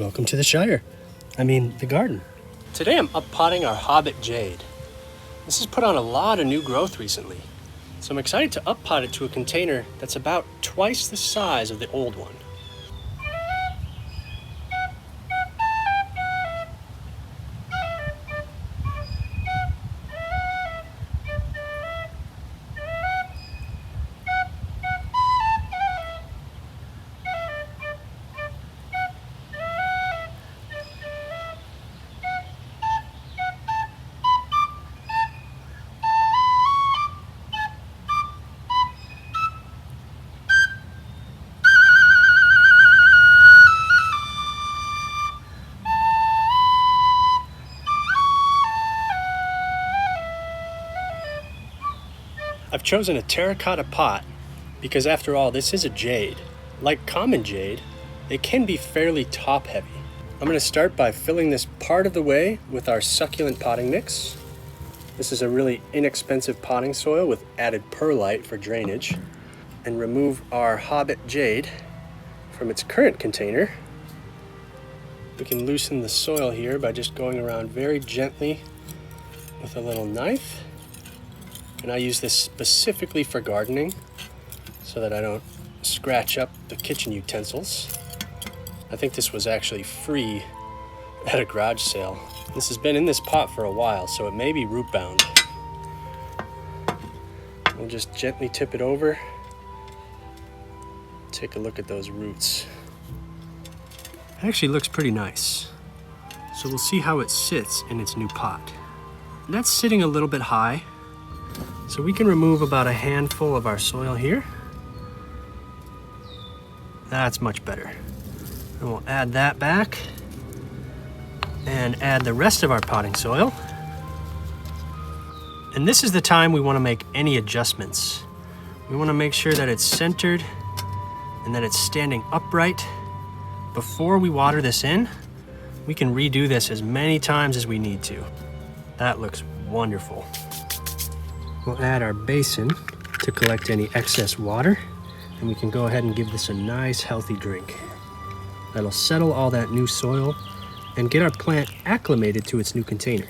Welcome to the Shire. I mean, the garden. Today I'm uppotting our Hobbit Jade. This has put on a lot of new growth recently, so I'm excited to uppot it to a container that's about twice the size of the old one. I've chosen a terracotta pot because after all, this is a jade. Like common jade, it can be fairly top heavy. I'm going to start by filling this part of the way with our succulent potting mix. This is a really inexpensive potting soil with added perlite for drainage. And remove our Hobbit Jade from its current container. We can loosen the soil here by just going around very gently with a little knife. And I use this specifically for gardening so that I don't scratch up the kitchen utensils. I think this was actually free at a garage sale. This has been in this pot for a while, so it may be root bound. We'll just gently tip it over. Take a look at those roots. It actually looks pretty nice. So we'll see how it sits in its new pot. That's sitting a little bit high. So we can remove about a handful of our soil here. That's much better. And we'll add that back and add the rest of our potting soil. And this is the time we want to make any adjustments. We want to make sure that it's centered and that it's standing upright. Before we water this in, we can redo this as many times as we need to. That looks wonderful. We'll add our basin to collect any excess water, and we can go ahead and give this a nice healthy drink. That'll settle all that new soil and get our plant acclimated to its new container.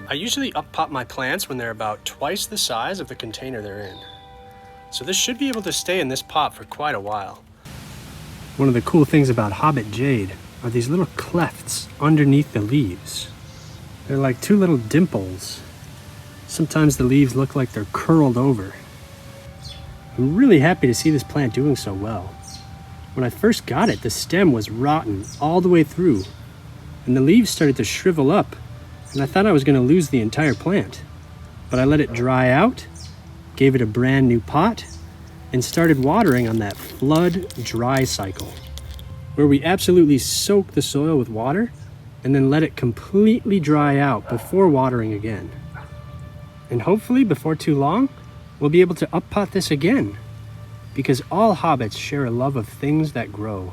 I usually uppot my plants when they're about twice the size of the container they're in. So this should be able to stay in this pot for quite a while. One of the cool things about Hobbit Jade are these little clefts underneath the leaves. They're like two little dimples. Sometimes the leaves look like they're curled over. I'm really happy to see this plant doing so well. When I first got it, the stem was rotten all the way through, and the leaves started to shrivel up, and I thought I was going to lose the entire plant. But I let it dry out, gave it a brand new pot, and started watering on that flood dry cycle, where we absolutely soak the soil with water and then let it completely dry out before watering again. And hopefully before too long, we'll be able to uppot this again, because all hobbits share a love of things that grow.